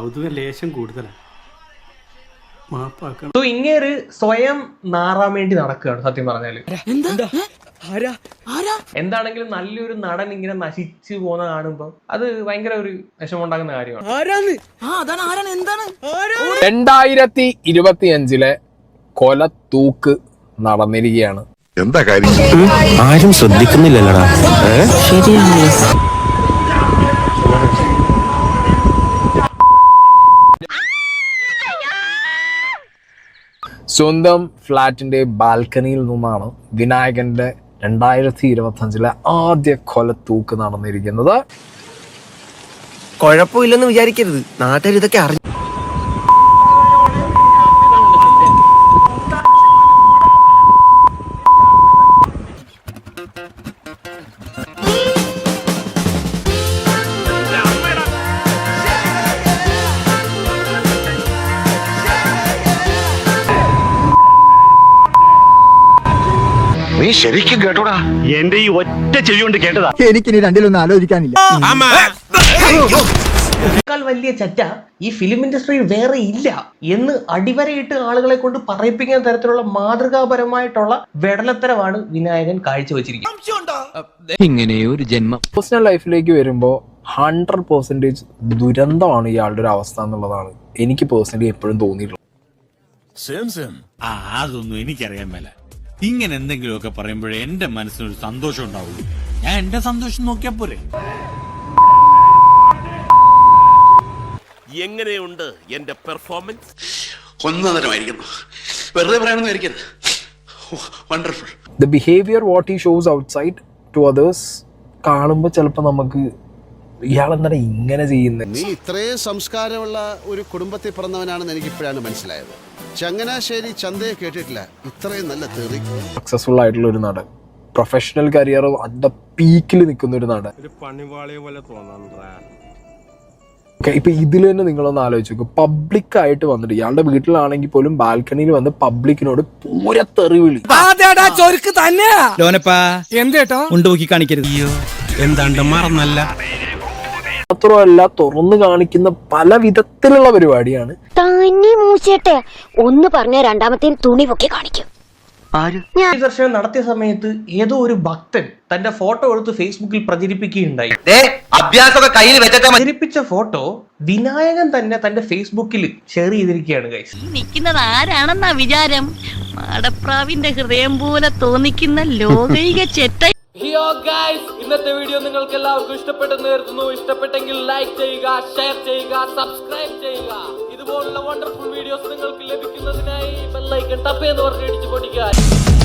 കൗതുക ലേശം കൂടുതലാണ്. മാപ്പാക്കണം. ഇങ്ങേര് സ്വയം നാറാൻ വേണ്ടി നടക്കുകയാണ് സത്യം പറഞ്ഞാല്. എന്താണെങ്കിലും നല്ലൊരു നടൻ ഇങ്ങനെ നശിച്ചു പോകുന്ന കാണുമ്പോ അത് ഭയങ്കര ഒരു വിഷമമുണ്ടാകുന്ന കാര്യമാണ്. 2025 കൊല തൂക്ക് നടന്നിരിക്കുകയാണ്. എന്താ കാര്യം? ആരും ശ്രദ്ധിക്കുന്നില്ലല്ലടാ. ശരിയാണ്. സ്വന്തം ഫ്ലാറ്റിന്റെ ബാൽക്കണിയിൽ നിന്നാണ് വിനായകന്റെ 2025 ആദ്യ കൊല തൂക്ക് നടന്നിരിക്കുന്നത്. കുഴപ്പമില്ലെന്ന് വിചാരിക്കരുത്, നാട്ടുകാർ ഇതൊക്കെ അറിഞ്ഞു. നീ ശരിക്കും കേട്ടോടാ? എന്റെ ഈ ഒറ്റ ചെവി കൊണ്ട് കേട്ടതാ. എനിക്കിനി രണ്ടിലൊന്നും ആലോചിക്കാനില്ല. വലിയ ചറ്റ ഈ ഫിലിം ഇൻഡസ്ട്രിയിൽ വേറെ ഇല്ല എന്ന് അടിവരയിട്ട് ആളുകളെ കൊണ്ട് പറയിപ്പിക്കാൻ തരത്തിലുള്ള മാതൃകാപരമായിട്ടുള്ള വെടലത്തരമാണ് വിനായകൻ കാഴ്ചവെച്ചിരിക്കുന്നത്. ഇങ്ങനെയൊരു ജന്മം. പേഴ്സണൽ ലൈഫിലേക്ക് വരുമ്പോൾ 100% ദുരന്തമാണ് ഇയാളുടെ ഒരു അവസ്ഥ എന്നുള്ളതാണ് എനിക്ക് പേഴ്സണലി എപ്പോഴും തോന്നിയിട്ടുള്ളത്. അതൊന്നും എനിക്കറിയാൻ മേല. ഇങ്ങനെ എന്തെങ്കിലുമൊക്കെ പറയുമ്പോഴേ എന്റെ മനസ്സിനൊരു സന്തോഷം ഉണ്ടാവുള്ളൂ. ഞാൻ എന്റെ സന്തോഷം നോക്കിയാ പോരെ. എങ്ങനെയുണ്ട് എന്റെ പെർഫോമൻസ്? ഒന്നതരമായിരിക്കുന്നു. വെറുതെ പറയാനൊന്നും wonderful. The behaviour what he shows outside to others കാണുമ്പോൾ ചിലപ്പോൾ നമുക്ക് ഇയാളെന്താണ് ഇങ്ങനെ ചെയ്യുന്നത്. നീ ഇത്രയും സംസ്കാരമുള്ള ഒരു കുടുംബത്തിൽ പിറന്നവനാണെന്ന് എനിക്ക് ഇപ്പോഴാണ് മനസ്സിലായത്. ചങ്ങനാശ്ശേരി ചന്തയെ കേട്ടിട്ടില്ല ഇത്രയും നല്ല തെറി. സക്സസ്ഫുൾ ആയിട്ടുള്ള ഒരു നടൻ, പ്രൊഫഷണൽ കരിയർ അതിന്റെ പീക്കിൽ നിൽക്കുന്ന ഒരു നടൻ. ഇപ്പൊ ഇതിൽ തന്നെ നിങ്ങളൊന്ന് ആലോചിച്ച് നോക്കും. പബ്ലിക് ആയിട്ട് വന്നിട്ട് ഇയാളുടെ വീട്ടിലാണെങ്കിൽ പോലും ബാൽക്കണിയിൽ വന്ന് പബ്ലിക്കിനോട് പൂര തെറി വിളി. എന്താണ്ട് മറന്നല്ല. മാത്രമല്ല തുറന്നു കാണിക്കുന്ന പല വിധത്തിലുള്ള പരിപാടിയാണ്. ഒന്ന് പറഞ്ഞ രണ്ടാമത്തെ തുണി പൊക്കി കാണിക്കും. ദർശനം നടത്തിയ സമയത്ത് ഏതോ ഒരു ഭക്തൻ തന്റെ ഫോട്ടോ എടുത്ത് ഫേസ്ബുക്കിൽ പ്രചരിപ്പിക്കുകയുണ്ടായി. പ്രചരിപ്പിച്ച ഫോട്ടോ വിനായകൻ തന്നെ തന്റെ ഫേസ്ബുക്കിൽ ഷെയർ ചെയ്തിരിക്കുകയാണ്. ഗൈസ്, നിൽക്കുന്നത് ആരാണെന്നാ വിചാരം? മാടപ്രാവിന്റെ ഹൃദയം പോലെ തോന്നിക്കുന്ന ലോകൈക ചെറ്റ. ഇന്നത്തെ വീഡിയോ നിങ്ങൾക്ക് എല്ലാവർക്കും ഇഷ്ടപ്പെട്ടെന്ന് കരുതുന്നു. ഇഷ്ടപ്പെട്ടെങ്കിൽ ലൈക്ക് ചെയ്യുക, ഷെയർ ചെയ്യുക, സബ്സ്ക്രൈബ് ചെയ്യുക. ഇതുപോലുള്ള വണ്ടർഫുൾ വീഡിയോസ് നിങ്ങൾക്ക് ലഭിക്കുന്നതിനായി ബെൽ ഐക്കൺ ടപ്പ് എന്ന് പറഞ്ഞ് ഇടിച്ചു പൊടിക്കുക.